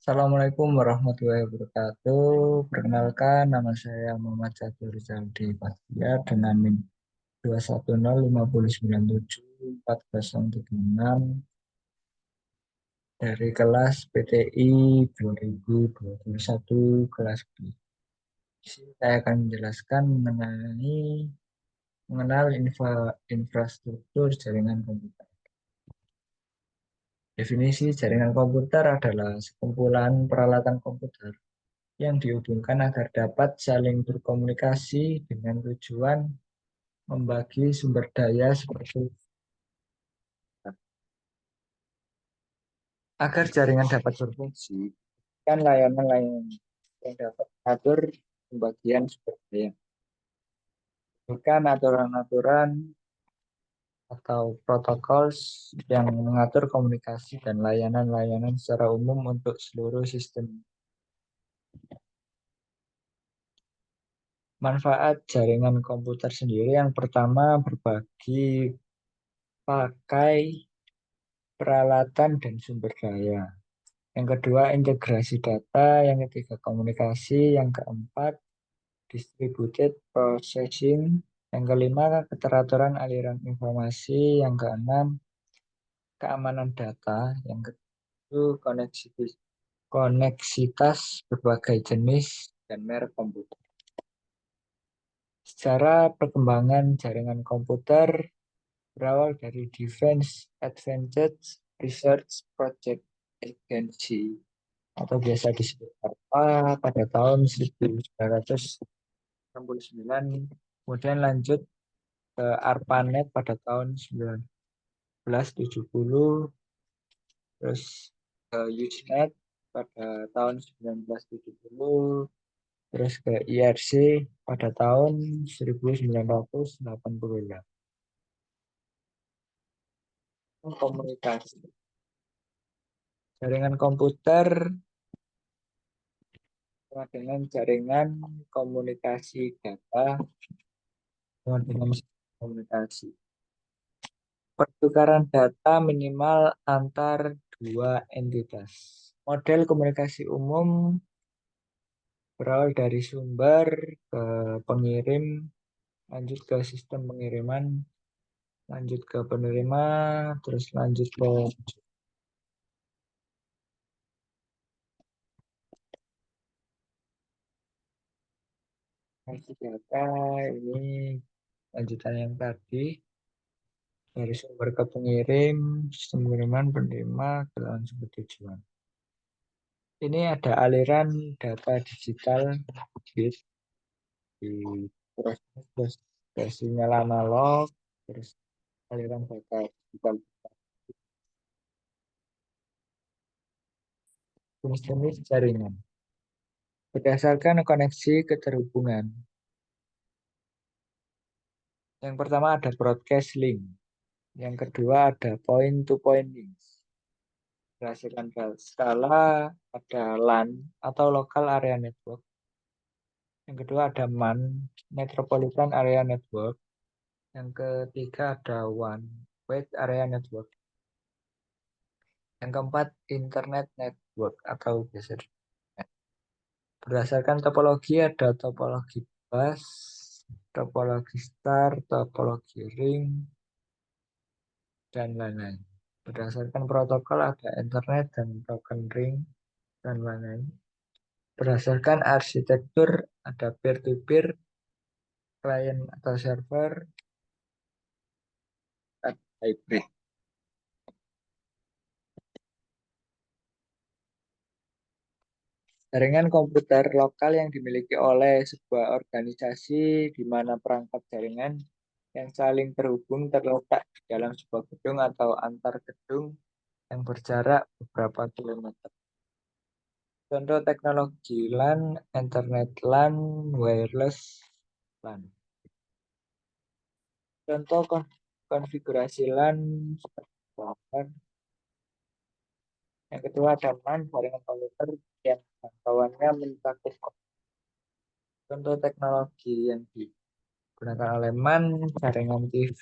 Assalamualaikum warahmatullahi wabarakatuh. Perkenalkan, nama saya Muhammad Catur Rizaldi Bahtiar dengan NIM 21059740036 dari kelas PTI 2021 kelas B. Di sini saya akan menjelaskan mengenal infrastruktur jaringan komputer. Definisi jaringan komputer adalah sekumpulan peralatan komputer yang dihubungkan agar dapat saling berkomunikasi dengan tujuan membagi sumber daya seperti agar jaringan dapat berfungsi kan layanan-layanan yang dapat mengatur pembagian sumber daya, bukan aturan-aturan atau protokol yang mengatur komunikasi dan layanan-layanan secara umum untuk seluruh sistem. Manfaat jaringan komputer sendiri yang pertama berbagi pakai peralatan dan sumber daya. Yang kedua integrasi data, yang ketiga komunikasi, yang keempat distributed processing, yang kelima keteraturan aliran informasi, yang keenam keamanan data, yang ketujuh koneksitas berbagai jenis dan merek komputer. Secara perkembangan jaringan komputer berawal dari Defense Advanced Research Project Agency atau biasa disebut ARPA pada tahun 1969, kemudian lanjut ke ARPANET pada tahun 1970, terus ke Usenet pada tahun 1970, terus ke IRC pada tahun 1988. Komunikasi. Jaringan komputer dengan jaringan komunikasi data dengan komunikasi. Pertukaran data minimal antar dua entitas. Model komunikasi umum berawal dari sumber ke pengirim, lanjut ke sistem pengiriman, lanjut ke penerima, terus lanjut ke komunikasi data. Ini lanjutan yang tadi. Dari sumber ke pengirim, sistem pengiriman, penerima, ke sumber tujuan. Ini ada aliran data digital bit di proses ke sinyal analog, terus aliran data digital. Jenis-jenis jaringan. Berdasarkan koneksi keterhubungan. Yang pertama ada broadcast link. Yang kedua ada point-to-point link. Berdasarkan skala ada LAN atau local area network. Yang kedua ada MAN, Metropolitan Area Network. Yang ketiga ada WAN, Wide Area Network. Yang keempat Internet Network atau biasa. Berdasarkan topologi ada topologi bus, topologi star, topologi ring, dan lain-lain. Berdasarkan protokol ada Ethernet dan token ring, dan lain-lain. Berdasarkan arsitektur ada peer-to-peer, client atau server, dan hybrid. Jaringan komputer lokal yang dimiliki oleh sebuah organisasi di mana perangkat jaringan yang saling terhubung terletak di dalam sebuah gedung atau antar gedung yang berjarak beberapa kilometer. Contoh teknologi LAN, Ethernet LAN, wireless LAN. Contoh konfigurasi LAN seperti apa? Yang kedua ada MAN, jaringan komputer yang jangkauannya mencakup. Contoh teknologi yang digunakan oleh MAN, jaringan TV.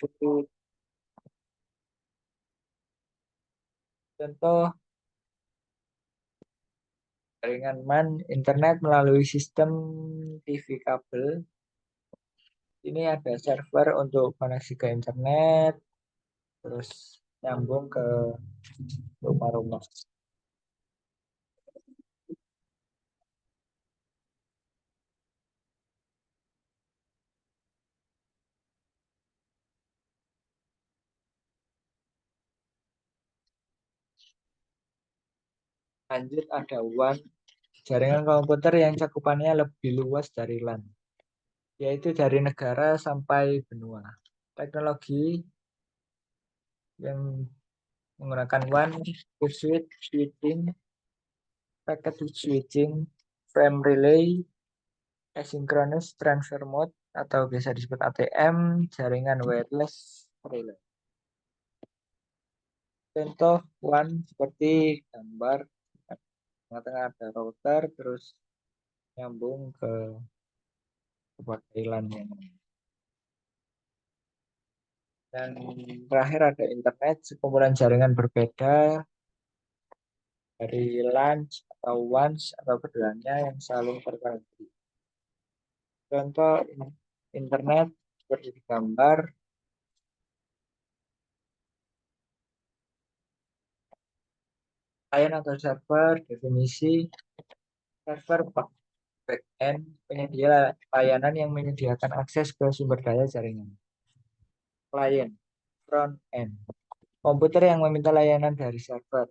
Contoh Jaringan MAN, internet melalui sistem TV kabel. Ini ada server untuk koneksi ke internet, terus nyambung ke rumah-rumah. Lanjut ada WAN, jaringan komputer yang cakupannya lebih luas dari LAN, yaitu dari negara sampai benua. Teknologi yang menggunakan WAN, switch, switching, packet switching, frame relay, asynchronous transfer mode, atau biasa disebut ATM, jaringan wireless relay. Contoh WAN seperti gambar, tengah-tengah ada router, terus nyambung ke berbagai LAN yang. Dan terakhir ada internet, sekumpulan jaringan berbeda dari LAN atau WANs atau keduanya yang saling terkoneksi. Contoh internet seperti di gambar, client atau server, definisi server backend, penyedia layanan yang menyediakan akses ke sumber daya jaringan. Client, front end, komputer yang meminta layanan dari server.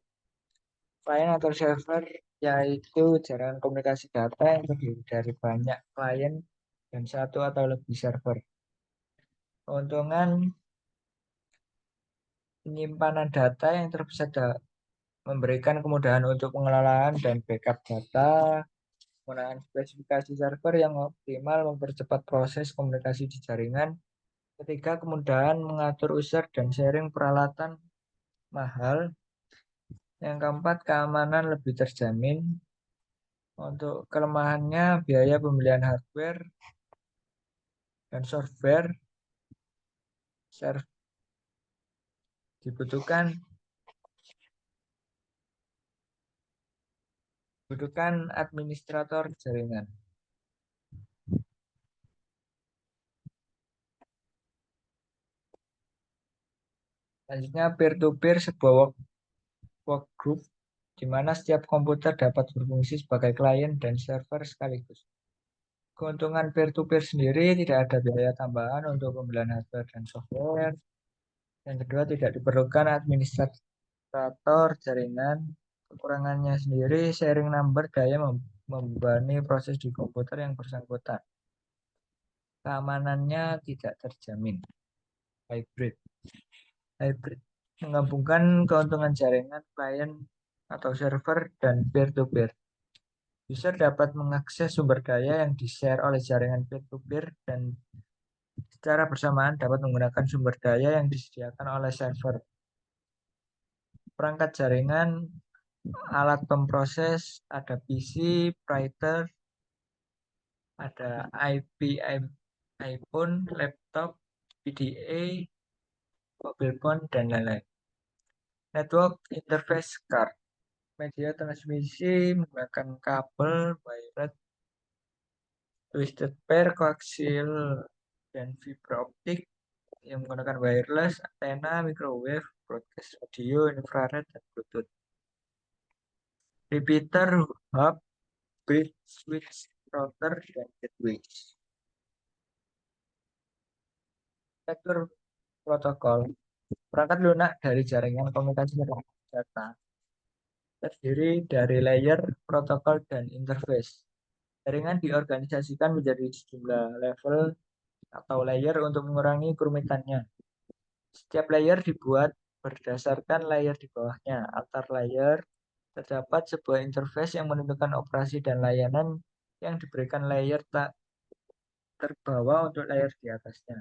Client atau server yaitu jaringan komunikasi data yang terdiri dari banyak klien dan satu atau lebih server. Keuntungan penyimpanan data yang terpusat memberikan kemudahan untuk pengelolaan dan backup data, penggunaan spesifikasi server yang optimal mempercepat proses komunikasi di jaringan. Ketiga, kemudahan mengatur user dan sharing peralatan mahal. Yang keempat, keamanan lebih terjamin. Untuk kelemahannya, biaya pembelian hardware dan software dibutuhkan administrator jaringan. Selanjutnya, peer-to-peer sebuah work group di mana setiap komputer dapat berfungsi sebagai klien dan server sekaligus. Keuntungan peer-to-peer sendiri tidak ada biaya tambahan untuk pembelian hardware dan software. Yang kedua, tidak diperlukan administrator jaringan. Kekurangannya sendiri, sharing number daya membebani proses di komputer yang bersangkutan. Keamanannya tidak terjamin. Hybrid. Hybrid menggabungkan keuntungan jaringan, klien atau server, dan peer-to-peer. User dapat mengakses sumber daya yang di-share oleh jaringan peer-to-peer dan secara bersamaan dapat menggunakan sumber daya yang disediakan oleh server. Perangkat jaringan, alat pemproses, ada PC, printer, ada IP, iPhone, laptop, PDA, mobile phone, dan lain-lain. Network interface card, media transmisi menggunakan kabel, wired, twisted pair, koaksial, dan fiber optik yang menggunakan wireless, antena, microwave, broadcast audio, infrared, dan Bluetooth. Repeater, hub, bridge, switch, router, dan gateway. Arsitektur protokol. Perangkat lunak dari jaringan komunikasi data terdiri dari layer, protokol, dan interface. Jaringan diorganisasikan menjadi sejumlah level atau layer untuk mengurangi kerumitannya. Setiap layer dibuat berdasarkan layer di bawahnya. Antar layer terdapat sebuah interface yang menentukan operasi dan layanan yang diberikan layer tak terbawa untuk layer di atasnya.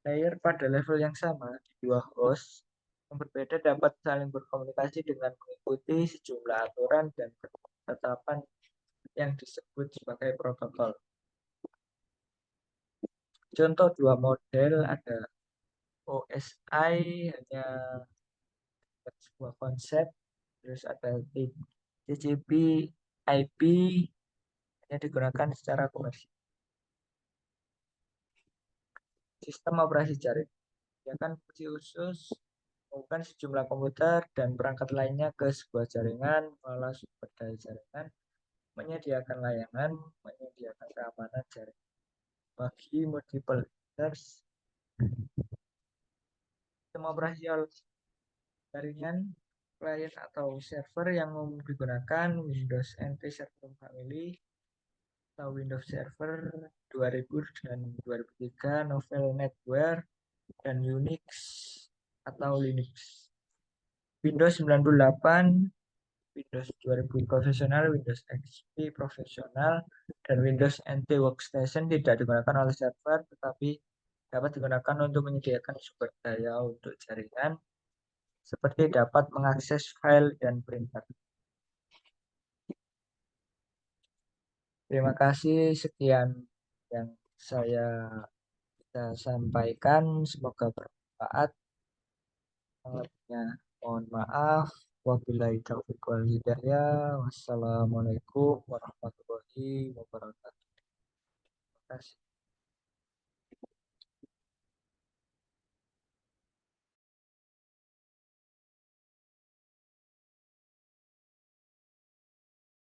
Layer pada level yang sama di dua host yang berbeda dapat saling berkomunikasi dengan mengikuti sejumlah aturan dan ketetapan yang disebut sebagai protokol. Contoh dua model ada OSI hanya sebuah konsep, terus ada TCP IP hanya digunakan secara komersial. Sistem operasi jaringan menyediakan fungsi khusus menghubungkan sejumlah komputer dan perangkat lainnya ke sebuah jaringan, mengelola sumber daya jaringan, menyediakan layanan, menyediakan keamanan jaringan bagi multiple users. Sistem operasi jaringan klien atau server yang umum digunakan Windows NT Server Family atau Windows Server 2000 dan 2003, Novel NetWare, dan Unix atau Linux. Windows 98, Windows 2000 Profesional, Windows XP Profesional, dan Windows NT Workstation tidak digunakan oleh server, tetapi dapat digunakan untuk menyediakan sumber daya untuk jaringan, seperti dapat mengakses file dan printer. Terima kasih, sekian yang saya bisa sampaikan. Semoga bermanfaat. Mohon maaf. Wabillahi taufiq wal hidayah. Wassalamualaikum warahmatullahi wabarakatuh. Terima kasih.